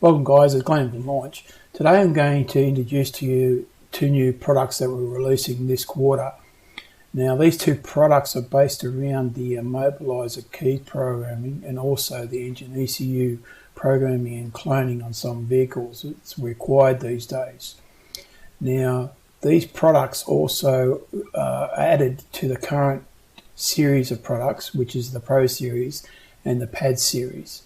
Welcome guys, it's Glenn from Launch. Today I'm going to introduce to you two new products that we're releasing this quarter. Now these two products are based around the immobilizer key programming and also the engine ECU programming and cloning on some vehicles. It's required these days. Now these products also are added to the current series of products, which is the Pro series and the Pad series.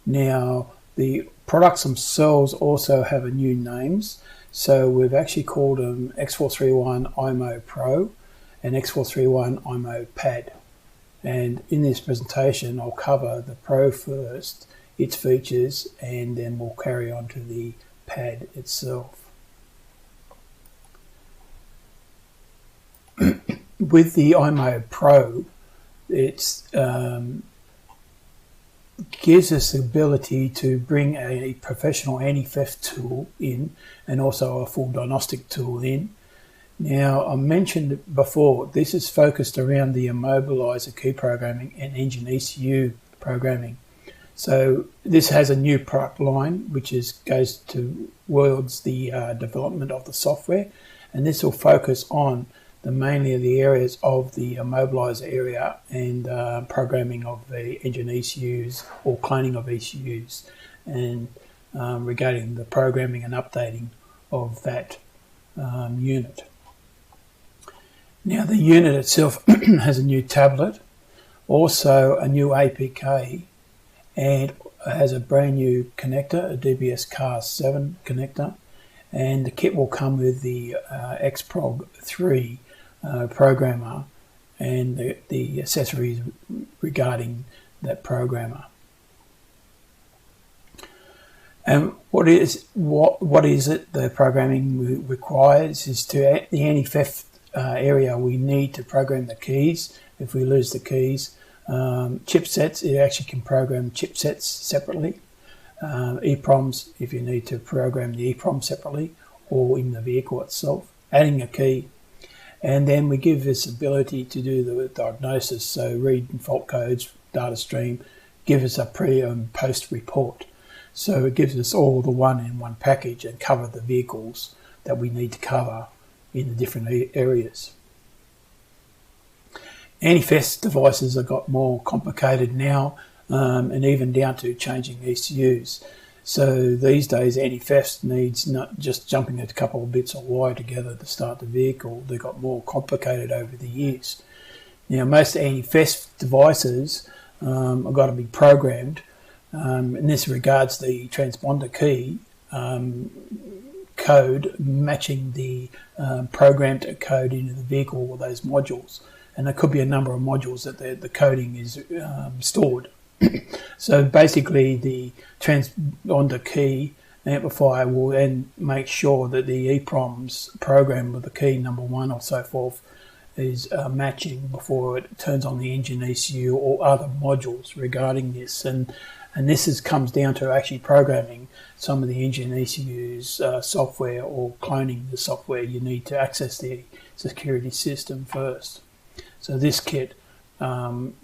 Now the products themselves also have a new names, so we've actually called them X-431 IMMO Pro and X-431 IMMO Pad. And in this presentation I'll cover the Pro first, its features, and then we'll carry on to the Pad itself. With the IMMO Pro, it's gives us the ability to bring a professional anti-theft tool in and also a full diagnostic tool in. Now, I mentioned before, this is focused around the immobilizer key programming and engine ECU programming. So this has a new product line which goes towards the development of the software, and this will focus on mainly the areas of the immobilizer area and programming of the engine ECUs or cloning of ECUs, and regarding the programming and updating of that unit. Now the unit itself has a new tablet, also a new APK, and has a brand new connector, a DBS-CAR7 connector, and the kit will come with the X-PROG3 programmer and the accessories regarding that programmer. And what is it the programming requires is to the anti-theft area. We need to program the keys if we lose the keys. Chipsets, it actually can program chipsets separately. EPROMs, if you need to program the EPROM separately or in the vehicle itself, adding a key. And then we give this ability to do the diagnosis, so read fault codes, data stream, give us a pre and post report. So it gives us all the one in one package and cover the vehicles that we need to cover in the different areas. Anti-theft devices have got more complicated now, and even down to changing ECUs. So these days anti-theft needs not just jumping a couple of bits of wire together to start the vehicle. They got more complicated over the years. Now most anti-theft devices have got to be programmed. In this regards, the transponder key code matching the programmed code into the vehicle or those modules. And there could be a number of modules that the coding is stored. So basically the transponder key amplifier will then make sure that the EPROM's program with the key number 1 or so forth is matching before it turns on the engine ECU or other modules regarding this. And this comes down to actually programming some of the engine ECU's software or cloning the software. You need to access the security system first. So this kit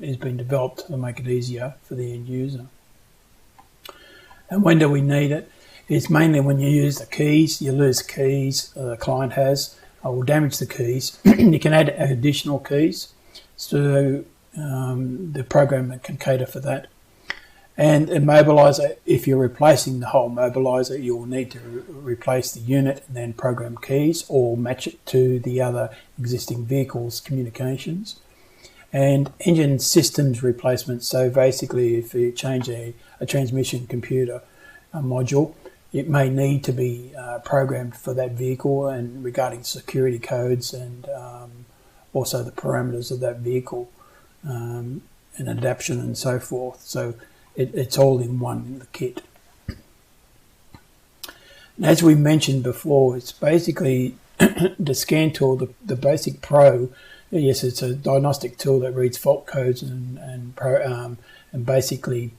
is being developed to make it easier for the end user. And when do we need it? It's mainly when you use the keys. You lose keys the client has, or damage the keys. You can add additional keys, so the program can cater for that. And immobilizer, if you're replacing the whole immobilizer, you'll need to replace the unit and then program keys or match it to the other existing vehicle's communications. And engine systems replacement, so basically if you change a transmission computer module, it may need to be programmed for that vehicle and regarding security codes and also the parameters of that vehicle and adaptation and so forth. So it's all in one in the kit. And as we mentioned before, it's basically the scan tool, the basic Pro. Yes, it's a diagnostic tool that reads fault codes and basically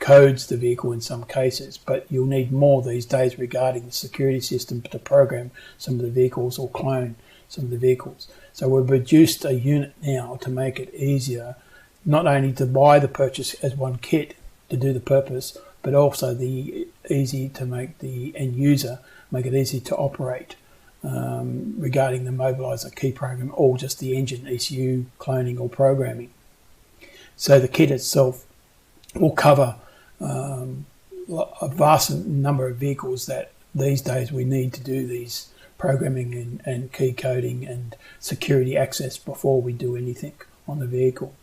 codes the vehicle in some cases, but you'll need more these days regarding the security system to program some of the vehicles or clone some of the vehicles. So we've reduced a unit now to make it easier, not only to buy the purchase as one kit to do the purpose, but also easy to make the end user, make it easy to operate regarding the mobiliser key program or just the engine ECU cloning or programming. So the kit itself will cover a vast number of vehicles that these days we need to do these programming and key coding and security access before we do anything on the vehicle.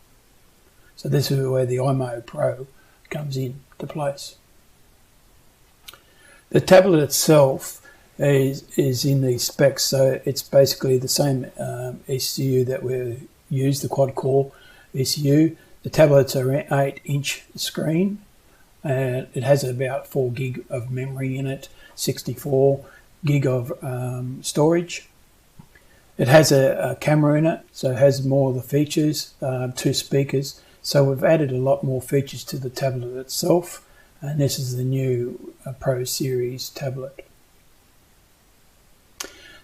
So this is where the IMMO Pro comes into place. The tablet itself is in these specs, so it's basically the same ECU that we use, the quad-core ECU. The tablet's an 8-inch screen, and it has about 4 gig of memory in it, 64 gig of storage. It has a camera in it, so it has more of the features, 2 speakers. So we've added a lot more features to the tablet itself, and this is the new Pro Series tablet.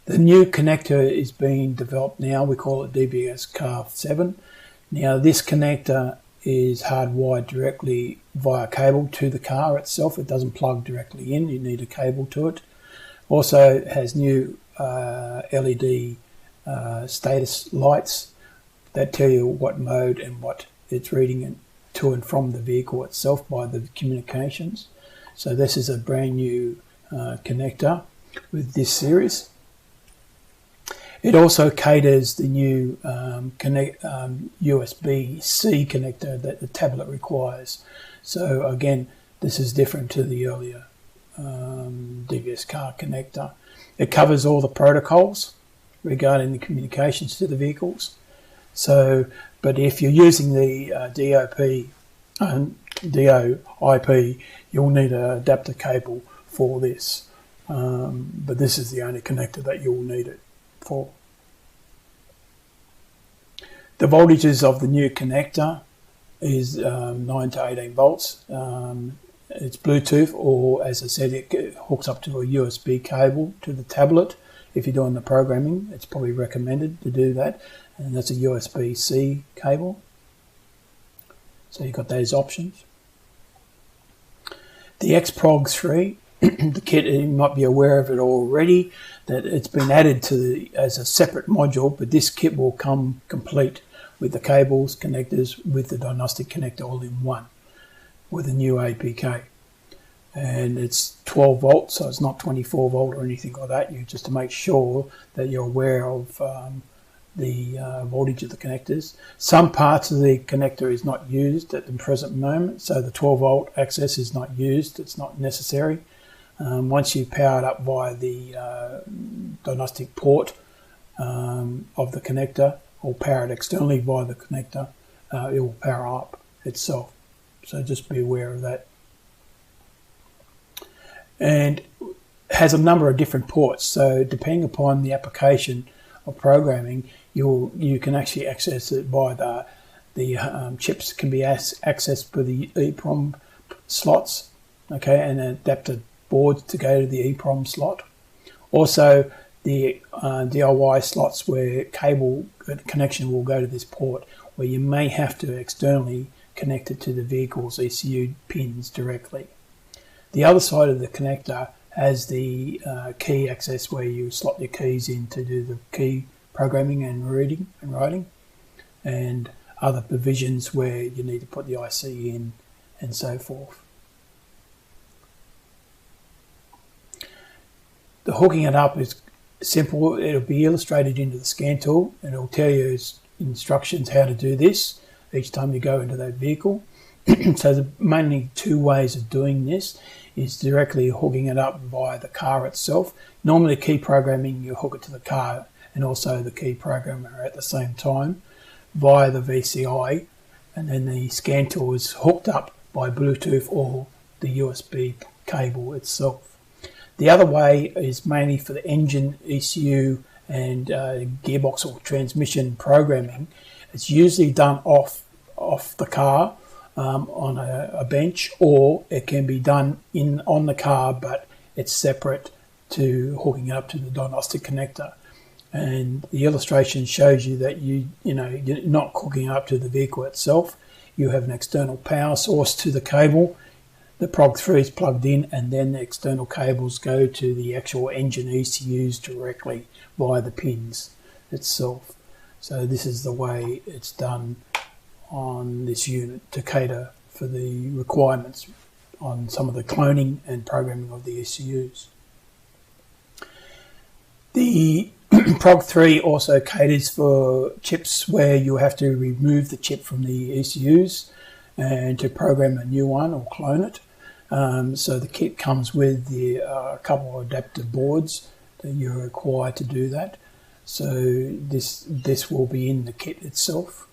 The new connector is being developed now. We call it DBS-CAR7. Now this connector is hardwired directly via cable to the car itself. It doesn't plug directly in, you need a cable to it. Also it has new LED status lights that tell you what mode and what it's reading to and from the vehicle itself by the communications. So this is a brand new connector with this series. It also caters the new USB-C connector that the tablet requires. So again, this is different to the earlier DBS-CAR connector. It covers all the protocols regarding the communications to the vehicles. So, but if you're using the DOIP, you'll need an adapter cable for this. But this is the only connector that you'll need it for. The voltages of the new connector is 9 to 18 volts. It's Bluetooth, or as I said, it hooks up to a USB cable to the tablet. If you're doing the programming, it's probably recommended to do that, and that's a USB-C cable. So you've got those options. The X-PROG3, the kit, you might be aware of it already, that it's been added to as a separate module, but this kit will come complete with the cables, connectors, with the diagnostic connector all in one, with a new APK. And it's 12 volts, so it's not 24 volt or anything like that. You just to make sure that you're aware of the voltage of the connectors. Some parts of the connector is not used at the present moment, so the 12 volt access is not used. It's not necessary. Once you power it up via the diagnostic port of the connector, or power it externally via the connector, it will power up itself. So just be aware of that. And has a number of different ports, so depending upon the application of programming, you can actually access it by the chips can be accessed by the EEPROM slots, okay, and adapter boards to go to the EEPROM slot. Also the DIY slots where cable connection will go to this port, where you may have to externally connect it to the vehicle's ECU pins directly. The other side of the connector has the key access, where you slot your keys in to do the key programming and reading and writing, and other provisions where you need to put the IC in and so forth. The hooking it up is simple. It'll be illustrated into the scan tool, and it'll tell you instructions how to do this each time you go into that vehicle. So the mainly 2 ways of doing this is directly hooking it up via the car itself. Normally key programming, you hook it to the car and also the key programmer at the same time via the VCI, and then the scan tool is hooked up by Bluetooth or the USB cable itself. The other way is mainly for the engine, ECU and gearbox or transmission programming. It's usually done off the car on a bench, or it can be done on the car, but it's separate to hooking up to the diagnostic connector. And the illustration shows you that you're not hooking up to the vehicle itself. You have an external power source to the cable. The PROG3 is plugged in, and then the external cables go to the actual engine ECUs directly via the pins itself. So this is the way it's done on this unit to cater for the requirements on some of the cloning and programming of the ECUs. The PROG3 also caters for chips where you have to remove the chip from the ECUs and to program a new one or clone it. So the kit comes with a couple of adaptive boards that you're required to do that. So this will be in the kit itself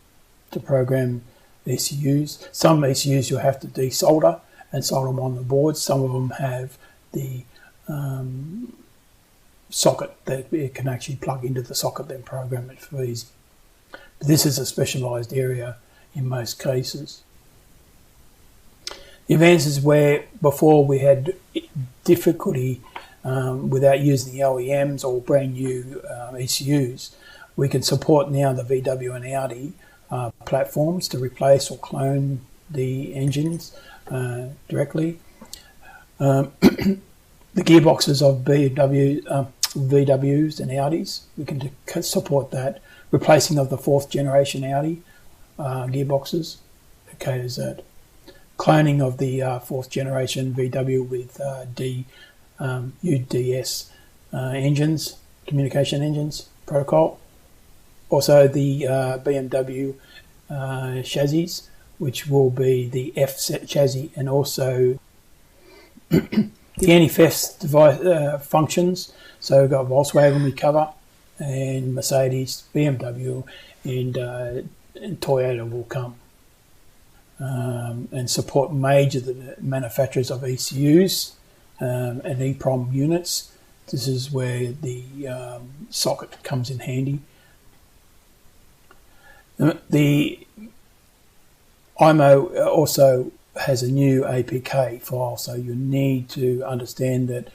to program ECUs. Some ECUs you'll have to desolder and solder them on the board. Some of them have the socket that it can actually plug into the socket, then program it for easy. But this is a specialized area in most cases. The advances where before we had difficulty without using the OEMs or brand new ECUs, we can support now the VW and Audi platforms to replace or clone the engines directly. The gearboxes of VWs and Audis, we can support that. Replacing of the 4th generation Audi gearboxes, it caters that. Cloning of the 4th generation VW with UDS engines, communication engines protocol. Also the BMW chassis, which will be the F chassis, and also the anti-theft device functions. So we've got Volkswagen we cover, and Mercedes, BMW, and Toyota will come. And support major manufacturers of ECUs and EEPROM units. This is where the socket comes in handy. The IMMO also has a new APK file, so you need to understand that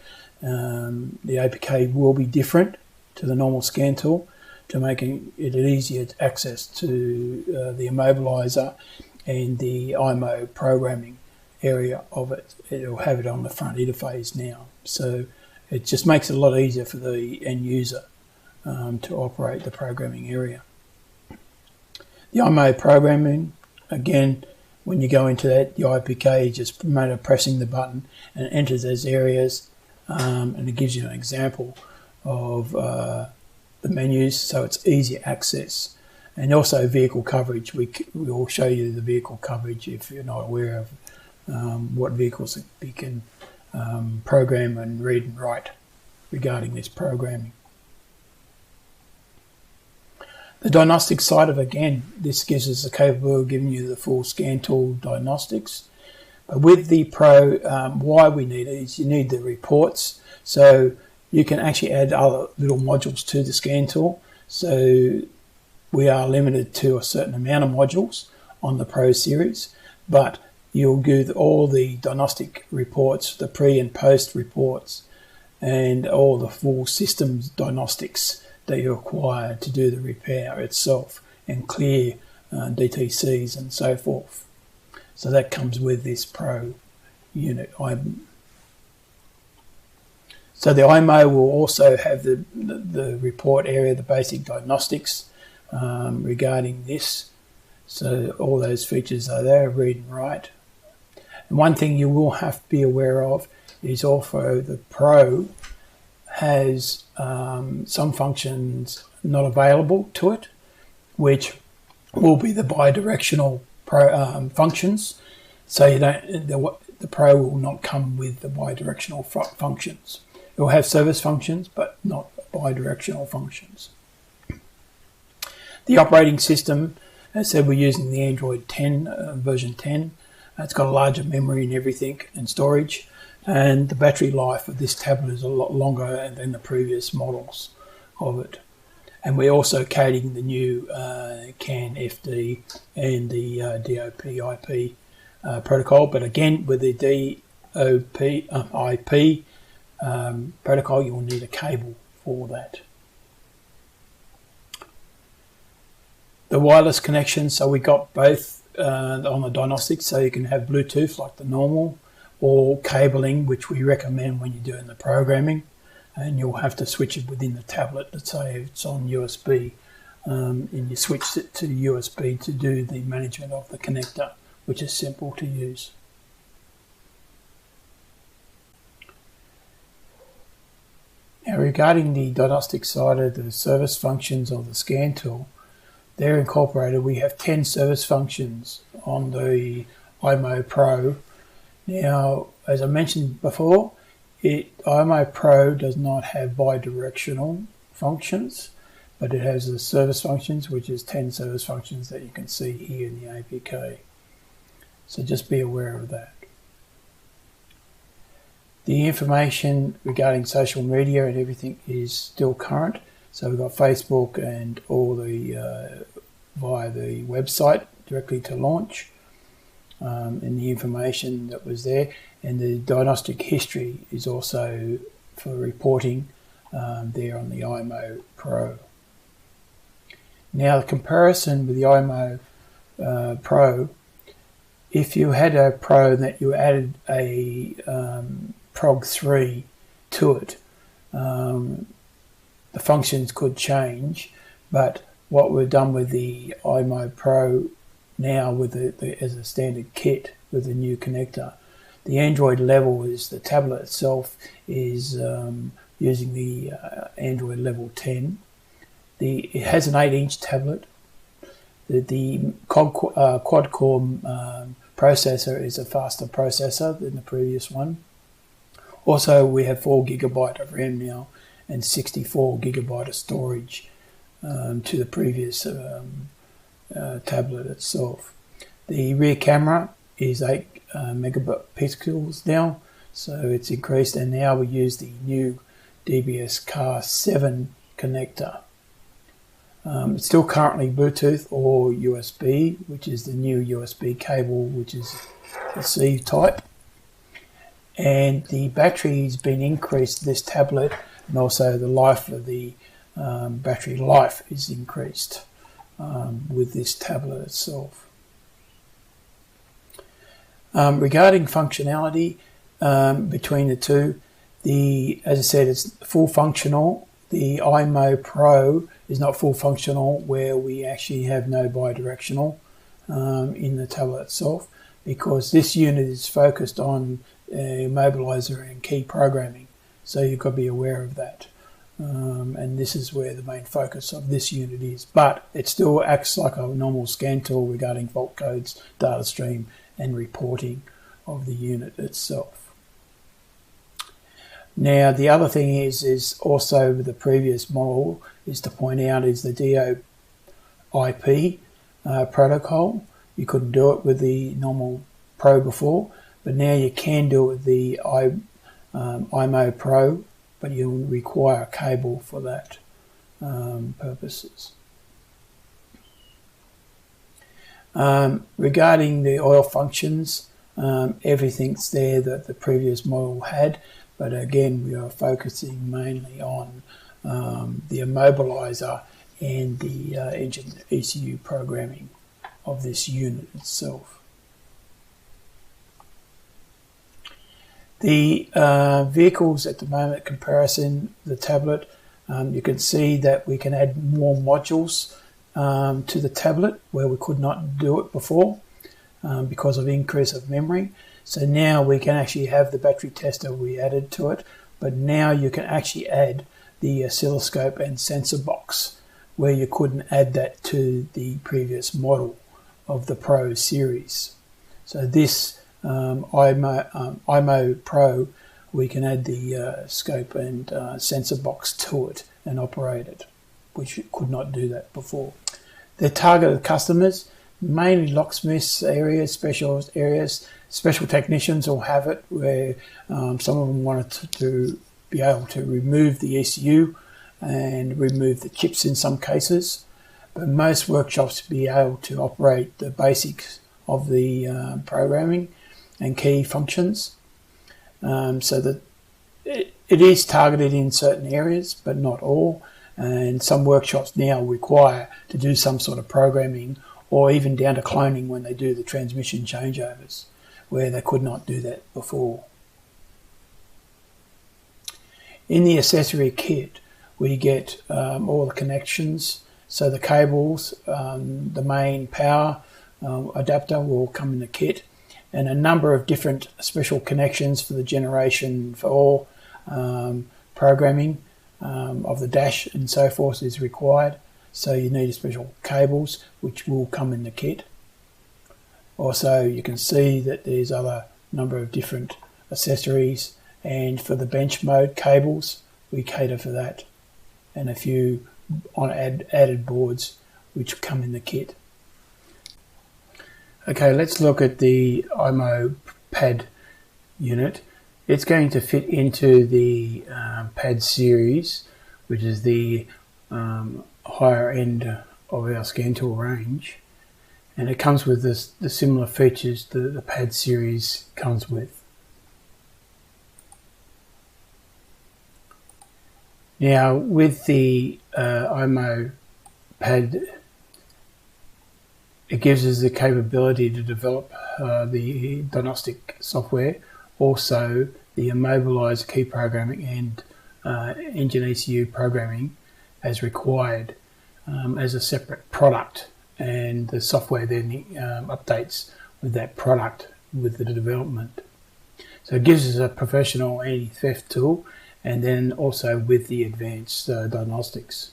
the APK will be different to the normal scan tool to make it easier to access to the immobilizer and the IMMO programming area of it. It'll have it on the front interface now, so it just makes it a lot easier for the end user to operate the programming area. The IMMO programming, again, when you go into that, the IPK is just a matter of pressing the button and it enters those areas, and it gives you an example of the menus, so it's easy access. And also vehicle coverage. We will show you the vehicle coverage if you're not aware of what vehicles we can program and read and write regarding this programming. The diagnostic side of, again, this gives us the capability of giving you the full scan tool diagnostics. But with the Pro, why we need it is you need the reports. So you can actually add other little modules to the scan tool. So we are limited to a certain amount of modules on the Pro series, but you'll do all the diagnostic reports, the pre and post reports, and all the full systems diagnostics that you require to do the repair itself and clear DTCs and so forth. So that comes with this Pro unit. So the IMMO will also have the report area, the basic diagnostics regarding this. So all those features are there, read and write. And one thing you will have to be aware of is also the Pro has some functions not available to it, which will be the bidirectional functions. So you don't, the Pro will not come with the bidirectional functions. It will have service functions, but not bidirectional functions. The operating system, as I said, we're using the Android 10, version 10. It's got a larger memory and everything and storage. And the battery life of this tablet is a lot longer than the previous models of it. And we're also catering the new CAN FD and the DOP IP protocol. But again, with the DOP IP protocol, you will need a cable for that. The wireless connection, so we got both on the diagnostics, so you can have Bluetooth like the normal, or cabling, which we recommend when you're doing the programming, and you'll have to switch it within the tablet. Let's say it's on USB, and you switch it to USB to do the management of the connector, which is simple to use. Now, regarding the diagnostic side of the service functions of the scan tool, they're incorporated. We have 10 service functions on the IMMO Pro. Now, as I mentioned before, IMMO Pro does not have bidirectional functions, but it has the service functions, which is 10 service functions that you can see here in the APK. So just be aware of that. The information regarding social media and everything is still current. So we've got Facebook and all the via the website directly to launch, and the information that was there, and the diagnostic history is also for reporting there on the IMMO Pro. Now, the comparison with the IMMO Pro, if you had a Pro that you added a PROG3 to it, the functions could change, but what we've done with the IMMO Pro now with as a standard kit with the new connector, the Android level is the tablet itself is using the Android level 10. It has an 8-inch tablet. The quad-core processor is a faster processor than the previous one. Also, we have 4 GB of RAM now and 64 GB of storage to the previous tablet itself. The rear camera is 8 megapixels now, so it's increased, and now we use the new DBS-CAR7 connector. It's still currently Bluetooth or USB, which is the new USB cable, which is the C type. And the battery has been increased, this tablet, and also the life of the battery life is increased with this tablet itself. Regarding functionality between the two, as I said, it's full functional. The IMMO Pro is not full functional, where we actually have no bidirectional in the tablet itself, because this unit is focused on mobilizer and key programming, so you've got to be aware of that. And this is where the main focus of this unit is, but it still acts like a normal scan tool regarding fault codes, data stream, and reporting of the unit itself. Now, the other thing is also with the previous model is to point out is the DOIP protocol. You couldn't do it with the normal Pro before, but now you can do it with the IMMO Pro, but you'll require a cable for that purposes. Regarding the oil functions, everything's there that the previous model had, but again we are focusing mainly on the immobilizer and the engine ECU programming of this unit itself. The vehicles at the moment comparison, the tablet, you can see that we can add more modules to the tablet where we could not do it before because of increase of memory. So now we can actually have the battery tester we added to it, but now you can actually add the oscilloscope and sensor box where you couldn't add that to the previous model of the Pro series. So this IMMO Pro, we can add the scope and sensor box to it and operate it, which you could not do that before. The targeted customers, mainly locksmiths areas, specialist areas, special technicians will have it, where some of them wanted to be able to remove the ECU and remove the chips in some cases, but most workshops will be able to operate the basics of the programming and key functions, so that it is targeted in certain areas but not all, and some workshops now require to do some sort of programming or even down to cloning when they do the transmission changeovers, where they could not do that before. In the accessory kit, we get all the connections, so the cables, the main power adapter will come in the kit, and a number of different special connections for the generation for all programming of the dash and so forth is required. So you need special cables which will come in the kit. Also, you can see that there's other number of different accessories, and for the bench mode cables we cater for that, and a few on added boards which come in the kit. Okay, let's look at the IMMO pad unit. It's going to fit into the pad series, which is the higher end of our scan tool range, and it comes with the similar features that the pad series comes with. Now, with the IMMO pad, it gives us the capability to develop the diagnostic software, also the immobilizer key programming and engine ECU programming as required as a separate product, and the software then updates with that product with the development. So it gives us a professional anti-theft tool, and then also with the advanced diagnostics.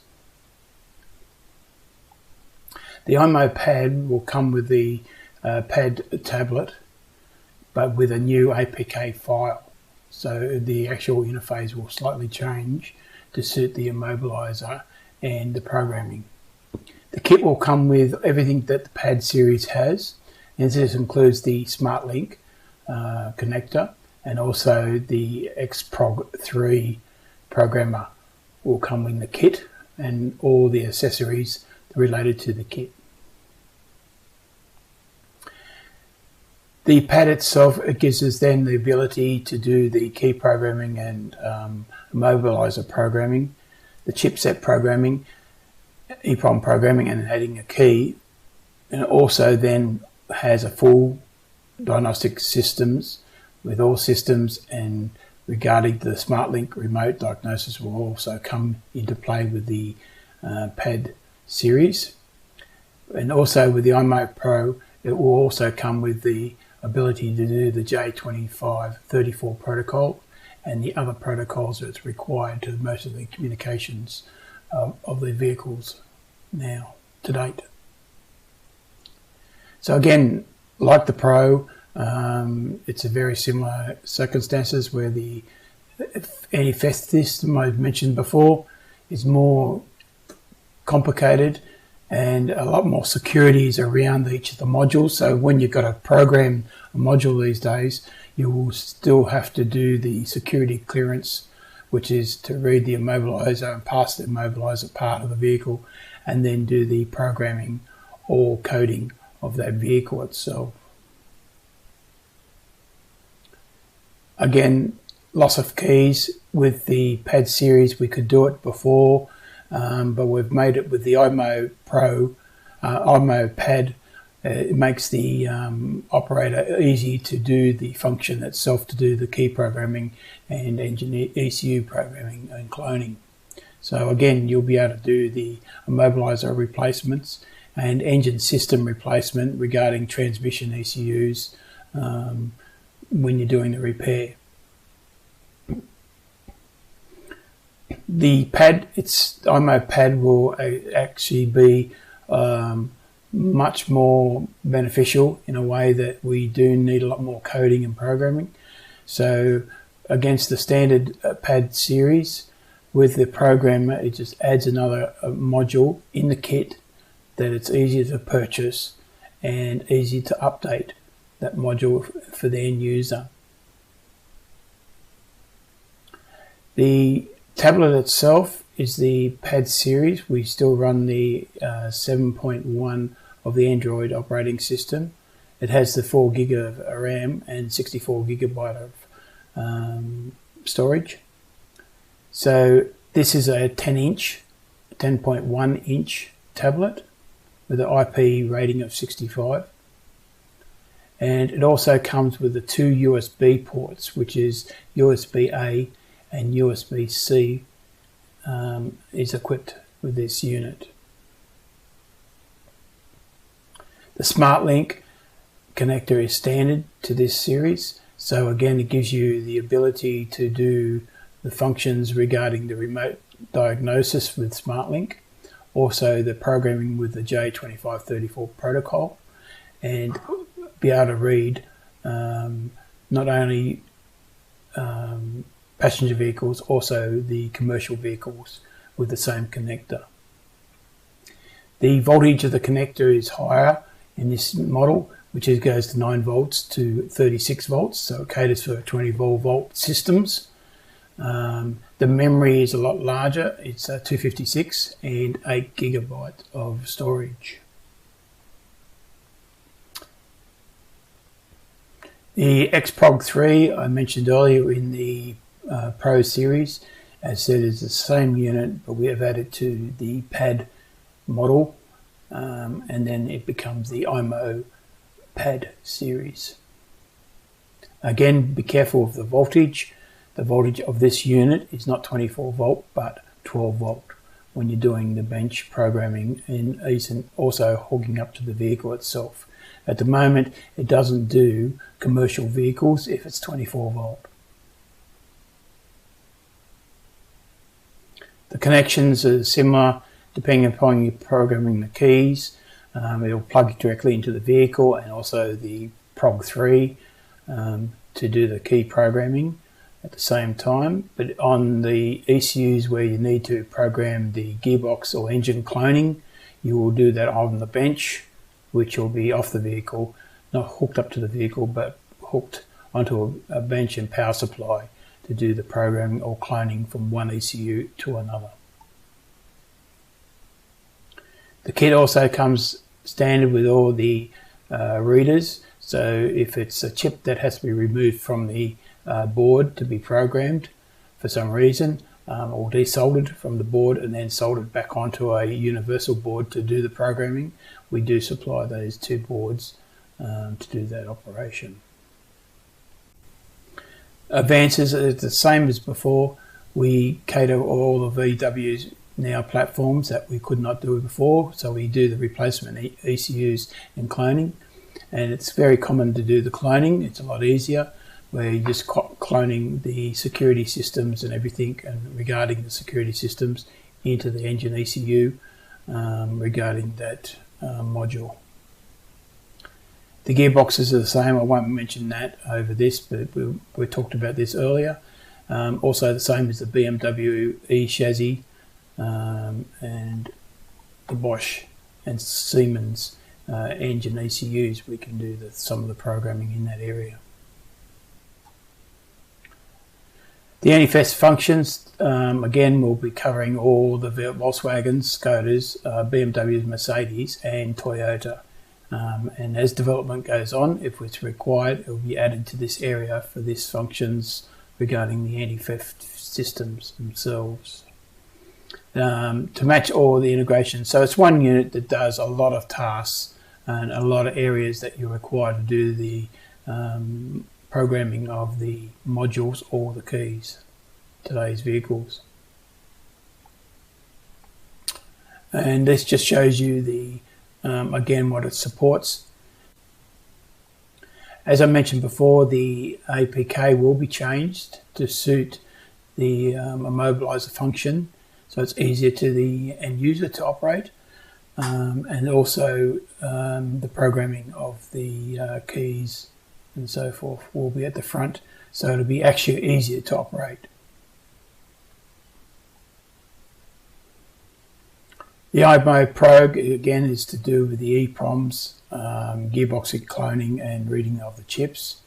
The IMMO pad will come with the pad tablet, but with a new APK file. So the actual interface will slightly change to suit the immobilizer and the programming. The kit will come with everything that the pad series has, and this includes the Smartlink connector, and also the X-PROG3 programmer will come in the kit, and all the accessories related to the kit. The pad itself, it gives us then the ability to do the key programming and immobilizer programming, the chipset programming, EEPROM programming, and adding a key. And it also then has a full diagnostic systems with all systems, and regarding the Smartlink remote diagnosis will also come into play with the pad series. And also with the IMMO Pro, it will also come with the ability to do the J2534 protocol and the other protocols that's required to most of the communications of the vehicles now to date. So again, like the Pro, it's a very similar circumstances where the anti-theft system I've mentioned before is more complicated, and a lot more securities around each of the modules. So when you've got to program a module these days, you will still have to do the security clearance, which is to read the immobilizer and pass the immobilizer part of the vehicle, and then do the programming or coding of that vehicle itself. Again, loss of keys with the pad series, we could do it before, but we've made it with the IMMO Pro, IMMO pad. It makes the operator easy to do the function itself, to do the key programming and engine ECU programming and cloning. So again, you'll be able to do the immobilizer replacements and engine system replacement regarding transmission ECUs when you're doing the repair. The pad, IMMO pad will actually be much more beneficial in a way that we do need a lot more coding and programming. So against the standard pad series, with the programmer, it just adds another module in the kit that it's easier to purchase and easy to update that module for the end user. The tablet itself is the pad series. We still run the 7.1 of the Android operating system. It has the 4 gig of RAM and 64 gigabyte of storage. So this is a 10-inch 10.1 inch tablet with an IP rating of 65. And it also comes with the 2 USB ports, which is USB-A and USB-C is equipped with this unit. The Smartlink connector is standard to this series, so again it gives you the ability to do the functions regarding the remote diagnosis with Smartlink, also the programming with the J2534 protocol, and be able to read not only passenger vehicles, also the commercial vehicles with the same connector. The voltage of the connector is higher in this model, which goes to 9 volts to 36 volts, so it caters for 24-volt systems. The memory is a lot larger, it's 256 and 8 gigabytes of storage. The X-PROG3 I mentioned earlier in the Pro series, as said, is the same unit, but we have added to the pad model, and then it becomes the IMMO pad series. Again, be careful of the voltage. The voltage of this unit is not 24 volt, but 12 volt when you're doing the bench programming and also hogging up to the vehicle itself. At the moment, it doesn't do commercial vehicles if it's 24 volt. The connections are similar depending upon you programming the keys. It'll plug directly into the vehicle and also the PROG3 to do the key programming at the same time. But on the ECUs where you need to program the gearbox or engine cloning, you will do that on the bench, which will be off the vehicle, not hooked up to the vehicle, but hooked onto a bench and power supply to do the programming or cloning from one ECU to another. The kit also comes standard with all the readers, so if it's a chip that has to be removed from the board to be programmed for some reason, or desoldered from the board and then soldered back onto a universal board to do the programming, we do supply those 2 boards to do that operation. Advances are the same as before. We cater all the VW's now platforms that we could not do before, so we do the replacement ECUs and cloning, and it's very common to do the cloning. It's a lot easier, where you're just cloning the security systems and everything and regarding the security systems into the engine ECU regarding that module. The gearboxes are the same. I won't mention that over this, but we talked about this earlier. Also the same as the BMW E chassis and the Bosch and Siemens engine ECUs. We can do some of the programming in that area. The anti-theft functions, again, we'll be covering all the Volkswagens, Skodas, BMWs, Mercedes and Toyota. And as development goes on, if it's required, it will be added to this area for these functions regarding the anti-theft systems themselves. To match all the integration, so it's one unit that does a lot of tasks and a lot of areas that you're required to do the programming of the modules or the keys, today's vehicles. And this just shows you the again what it supports. As I mentioned before, the APK will be changed to suit the immobilizer function, so it's easier to the end user to operate, and also the programming of the keys and so forth will be at the front, so it'll be actually easier to operate. The IMMO PROG again is to do with the EPROMs, gearbox cloning and reading of the chips,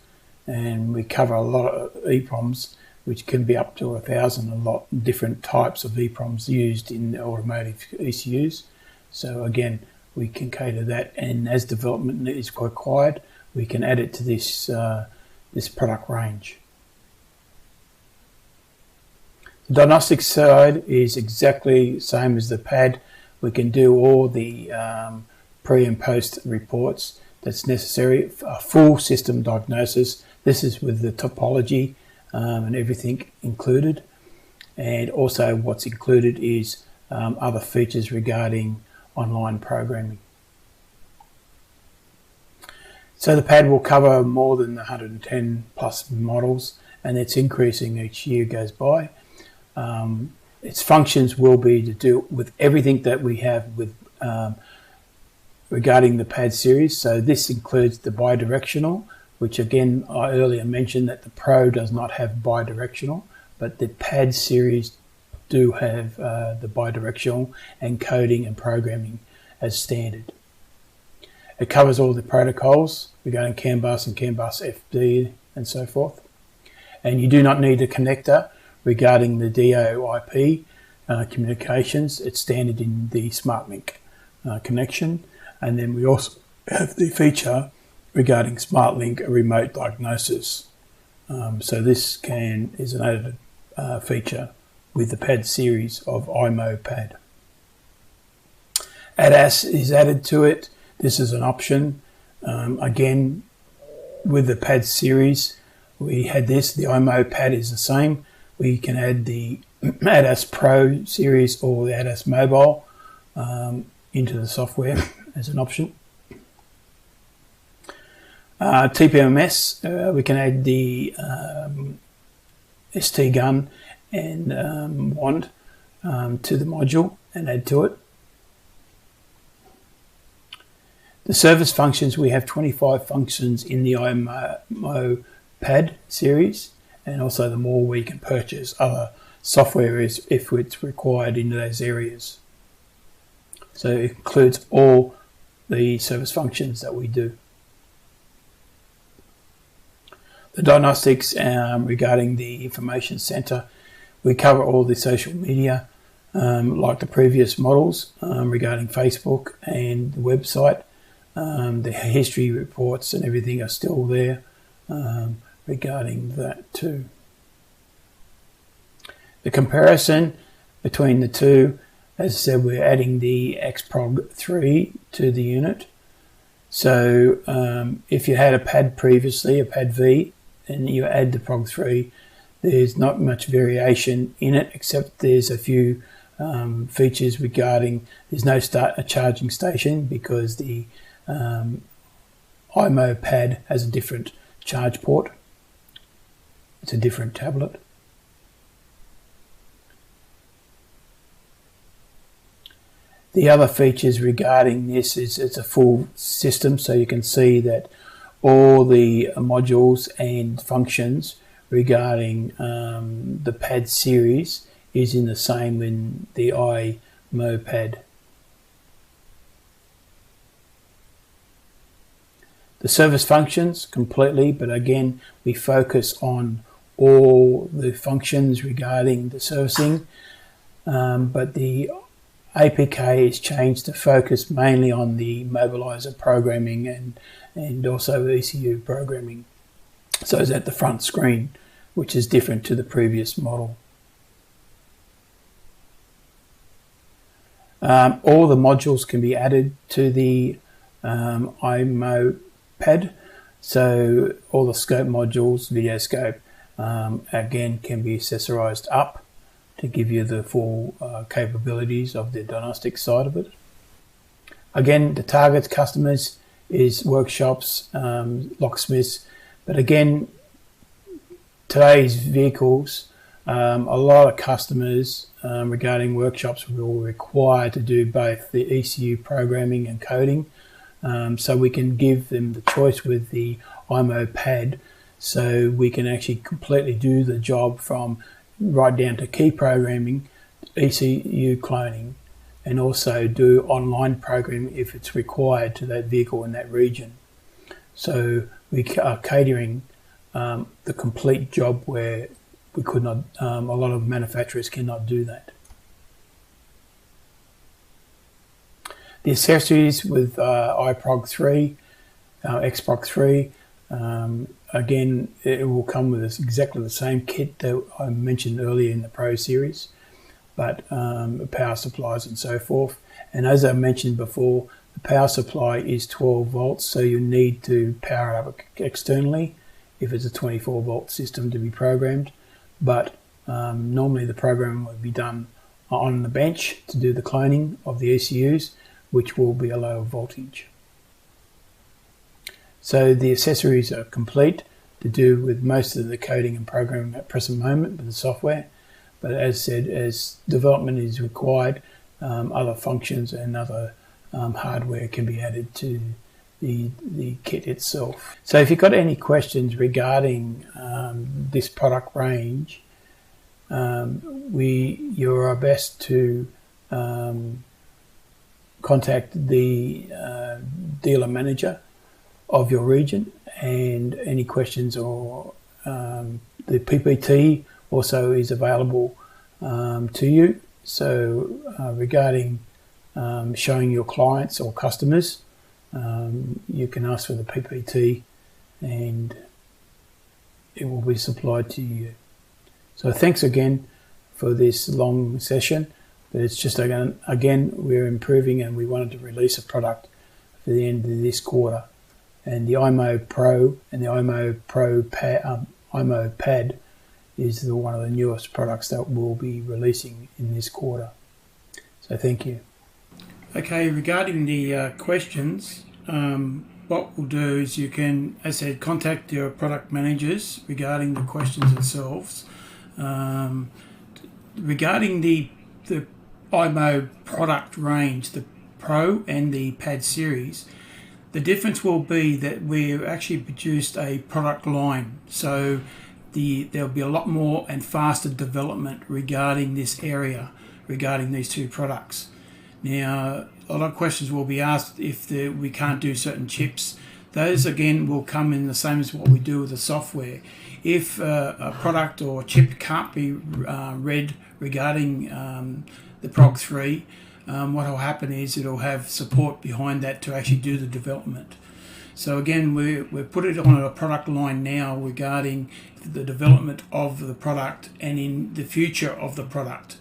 and we cover a lot of EPROMs, which can be up to 1,000, a lot of different types of EPROMs used in automotive ECUs. So again, we can cater that, and as development is required, we can add it to this this product range. The diagnostic side is exactly the same as the pad. We can do all the pre and post reports that's necessary. A full system diagnosis. This is with the topology and everything included. And also what's included is other features regarding online programming. So the pad will cover more than 110 plus models, and it's increasing each year goes by. Its functions will be to do with everything that we have with regarding the pad series. So this includes the bidirectional, which again I earlier mentioned that the Pro does not have bidirectional, but the pad series do have the bidirectional and coding and programming as standard. It covers all the protocols regarding CAN bus and CAN bus FD and so forth. And you do not need a connector regarding the DOIP communications. It's standard in the Smartlink connection. And then we also have the feature regarding Smartlink remote diagnosis. So this is an added feature with the pad series of IMMO pad. ADAS is added to it. This is an option. Again, with the pad series, we had this. The IMMO pad is the same. We can add the ADAS Pro series or the ADAS Mobile into the software as an option. TPMS, we can add the ST gun and wand to the module and add to it. The service functions, we have 25 functions in the IMMO pad series, and also the more we can purchase other software if it's required in those areas. So it includes all the service functions that we do. The diagnostics regarding the information center, we cover all the social media like the previous models regarding Facebook and the website. The history reports and everything are still there regarding that too. The comparison between the two, as I said, we're adding the X-PROG3 to the unit. So if you had a pad previously, a pad V, and you add the PROG3, there's not much variation in it, except there's a few features regarding there's no charging station because the IMMO pad has a different charge port. It's a different tablet. The other features regarding this is it's a full system, so you can see that all the modules and functions regarding the pad series is in the same in the IMMO pad. The service functions completely, but again we focus on all the functions regarding the servicing, but the APK is changed to focus mainly on the mobilizer programming and also ECU programming. So it's at the front screen, which is different to the previous model. All the modules can be added to the IMMO pad. So all the scope modules, video scope, again can be accessorized up to give you the full capabilities of the diagnostic side of it. Again, the target customers is workshops, locksmiths, but again, today's vehicles, a lot of customers regarding workshops will require to do both the ECU programming and coding, so we can give them the choice with the IMMO pad, so we can actually completely do the job from right down to key programming, ECU cloning, and also do online programming if it's required to that vehicle in that region. So we are catering the complete job where we could not, a lot of manufacturers cannot do that. The accessories with iPROG3, X-PROG3, Again, it will come with exactly the same kit that I mentioned earlier in the Pro series, but power supplies and so forth. And as I mentioned before, the power supply is 12 volts, so you need to power it up externally if it's a 24 volt system to be programmed. But normally the programming will be done on the bench to do the cloning of the ECUs, which will be a lower voltage. So the accessories are complete to do with most of the coding and programming at present moment with the software. But as said, as development is required, other functions and other hardware can be added to the kit itself. So if you've got any questions regarding this product range, you're our best to contact the dealer manager of your region, and any questions, or the PPT also is available to you. So regarding showing your clients or customers, you can ask for the PPT and it will be supplied to you. So thanks again for this long session, but it's just again we're improving and we wanted to release a product for the end of this quarter. And the IMMO Pro and the IMMO Pro IMMO Pad is one of the newest products that we'll be releasing in this quarter. So thank you. Okay, regarding the questions, what we'll do is you can, as I said, contact your product managers regarding the questions themselves. Regarding the IMMO product range, the Pro and the Pad series, the difference will be that we've actually produced a product line, so there'll be a lot more and faster development regarding this area, regarding these two products. Now, a lot of questions will be asked if we can't do certain chips. Those again will come in the same as what we do with the software. If a product or chip can't be read regarding the PROG3, what will happen is it'll have support behind that to actually do the development. So again, we've put it on a product line now regarding the development of the product and in the future of the product.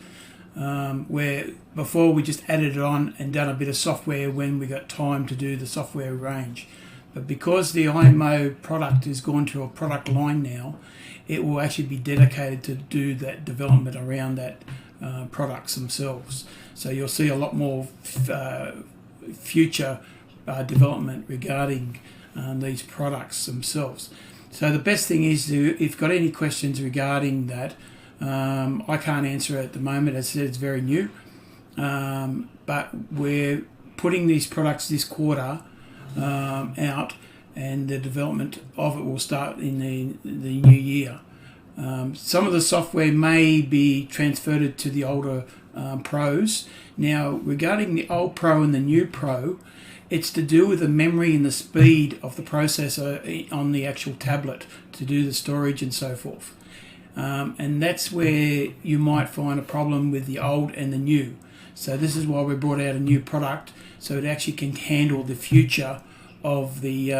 Where before we just added it on and done a bit of software when we got time to do the software range. But because the IMMO product is gone to a product line now, it will actually be dedicated to do that development around that products themselves. So you'll see a lot more future development regarding these products themselves. So the best thing is if you've got any questions regarding that, I can't answer it at the moment. As I said, it's very new, but we're putting these products this quarter out, and the development of it will start in the new year. Some of the software may be transferred to the older Pros. Now, regarding the old Pro and the new Pro, it's to do with the memory and the speed of the processor on the actual tablet to do the storage and so forth. And that's where you might find a problem with the old and the new. So this is why we brought out a new product, so it actually can handle the future of the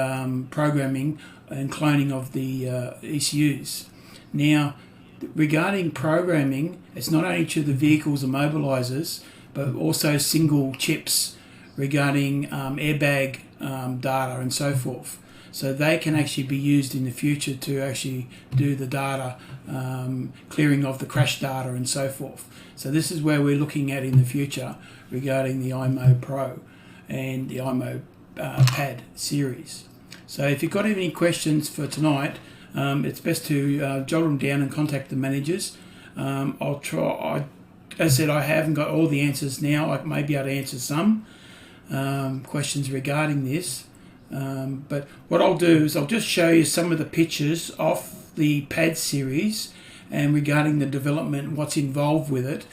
programming and cloning of the ECUs. Now, regarding programming, it's not only to the vehicles and mobilizers, but also single chips regarding airbag data and so forth. So they can actually be used in the future to actually do the data, clearing of the crash data and so forth. So this is where we're looking at in the future regarding the IMMO Pro and the IMMO Pad series. So if you've got any questions for tonight, it's best to jot them down and contact the managers. I'll try. As I said, I haven't got all the answers now. I may be able to answer some questions regarding this. But what I'll do is I'll just show you some of the pictures of the Pad series and regarding the development, what's involved with it,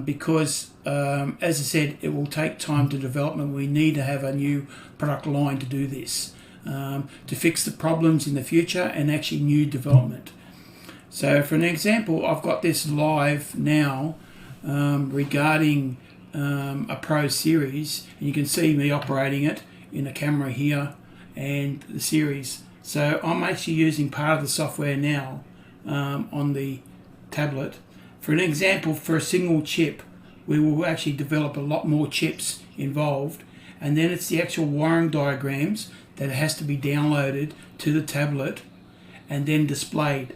because as I said, it will take time to develop, and we need to have a new product line to do this, to fix the problems in the future and actually new development. So for an example, I've got this live now regarding a Pro series, and you can see me operating it in a camera here and the series So I'm actually using part of the software now on the tablet. For an example, for a single chip, we will actually develop a lot more chips involved, and then it's the actual wiring diagrams that has to be downloaded to the tablet and then displayed.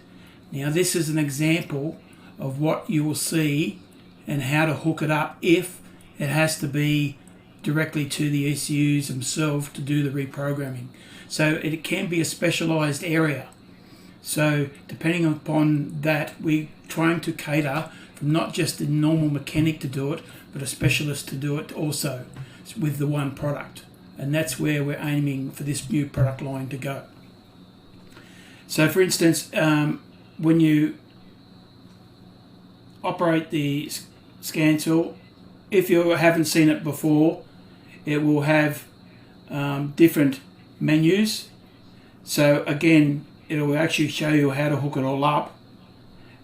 Now this is an example of what you will see and how to hook it up if it has to be directly to the ECUs themselves to do the reprogramming. So it can be a specialized area. So depending upon that, we're trying to cater from not just the normal mechanic to do it, but a specialist to do it also with the one product. And that's where we're aiming for this new product line to go. So for instance, when you operate the scan tool, if you haven't seen it before, it will have different menus. So again, it will actually show you how to hook it all up.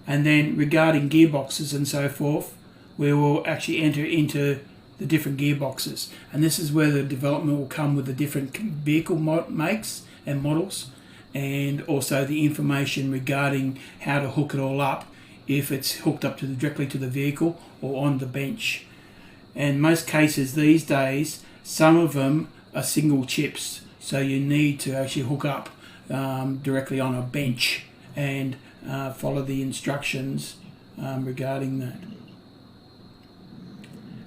And then regarding gearboxes and so forth, we will actually enter into the different gearboxes. And this is where the development will come with the different vehicle makes and models, and also the information regarding how to hook it all up if it's hooked up directly to the vehicle or on the bench. In most cases these days, some of them are single chips, so you need to actually hook up directly on a bench and follow the instructions regarding that.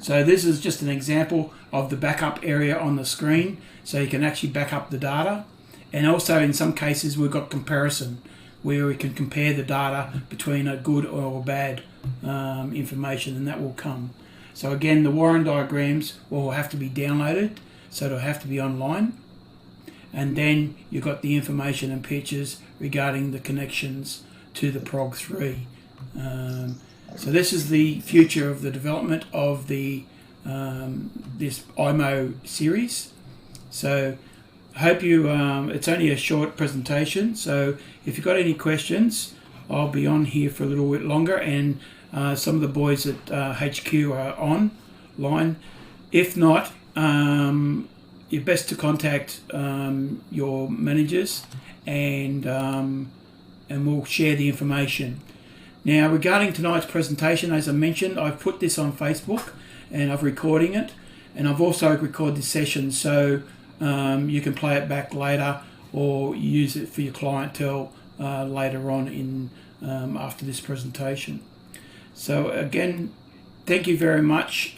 So this is just an example of the backup area on the screen, so you can actually back up the data. And also in some cases we've got comparison, where we can compare the data between a good or bad information, and that will come. So again, the wiring diagrams will have to be downloaded, so it'll have to be online. And then you've got the information and pictures regarding the connections to the PROG3. So this is the future of the development of the this IMMO series. So I hope you, it's only a short presentation, so if you've got any questions, I'll be on here for a little bit longer, and some of the boys at HQ are online. If not, you're best to contact your managers, and we'll share the information. Now regarding tonight's presentation, as I mentioned, I've put this on Facebook and I'm recording it, and I've also recorded this session, so you can play it back later or use it for your clientele later on in after this presentation. So again, thank you very much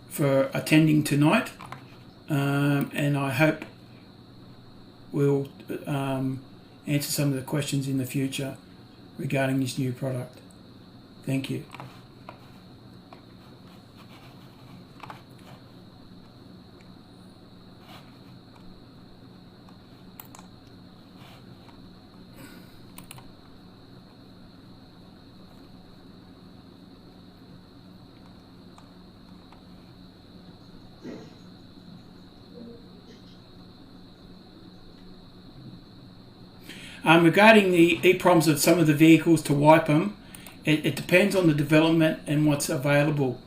for attending tonight, and I hope we'll answer some of the questions in the future regarding this new product. Thank you. Regarding the EPROMs of some of the vehicles, to wipe them, it depends on the development and what's available,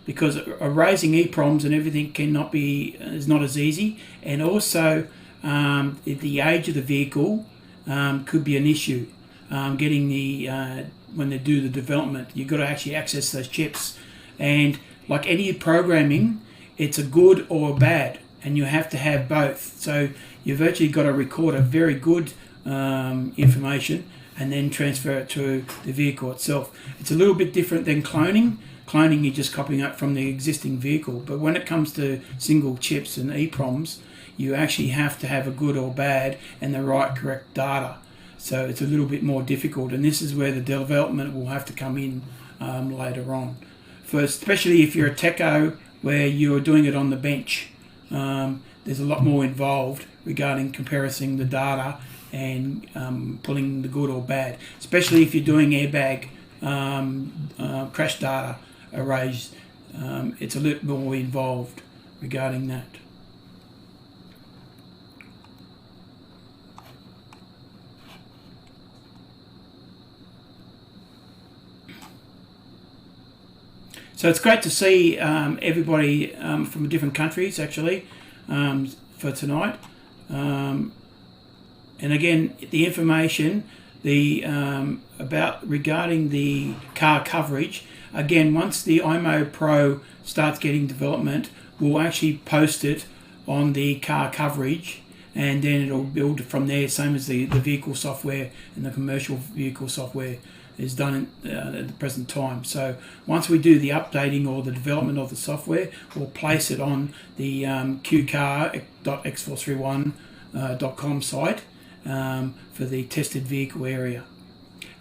because erasing EPROMs and everything is not as easy, and also the age of the vehicle could be an issue. Getting the when they do the development, you've got to actually access those chips, and like any programming, it's a good or a bad, and you have to have both. So you've actually got to record a very good information and then transfer it to the vehicle itself. It's a little bit different than cloning. Cloning, you're just copying up from the existing vehicle, but when it comes to single chips and EPROMs, you actually have to have a good or bad and the right correct data. So it's a little bit more difficult, and this is where the development will have to come in later on. Especially if you're a techo where you're doing it on the bench, there's a lot more involved regarding comparing the data and pulling the good or bad, especially if you're doing airbag crash data arrays. It's a little more involved regarding that. So it's great to see everybody from different countries actually for tonight. And again, the information regarding the car coverage, again, once the IMMO Pro starts getting development, we'll actually post it on the car coverage, and then it'll build from there, same as the vehicle software and the commercial vehicle software is done at the present time. So once we do the updating or the development of the software, we'll place it on the qcar.x431.com site for the tested vehicle area,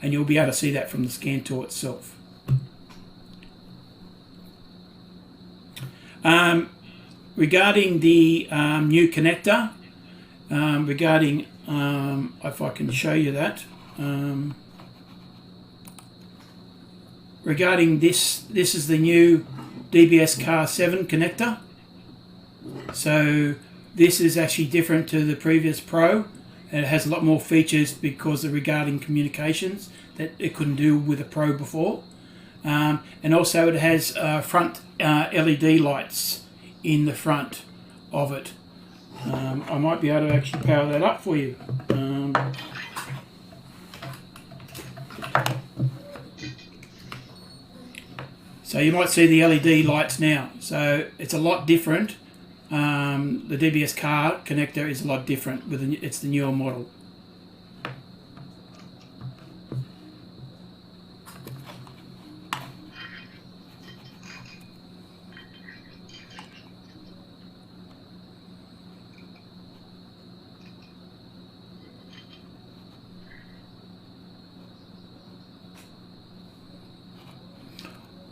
and you'll be able to see that from the scan tool itself. Regarding the new connector, if I can show you that, regarding this is the new DBS Car 7 connector. So this is actually different to the previous Pro. It has a lot more features because of regarding communications that it couldn't do with a Pro before. And also it has front LED lights in the front of it. I might be able to actually power that up for you. So you might see the LED lights now. So it's a lot different. The DBS car connector is a lot different. It's the newer model.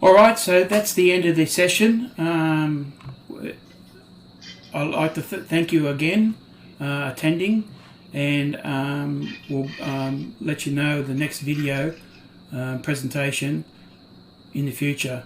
Alright, so that's the end of the session. I'd like to thank you again attending, and we'll let you know the next video presentation in the future.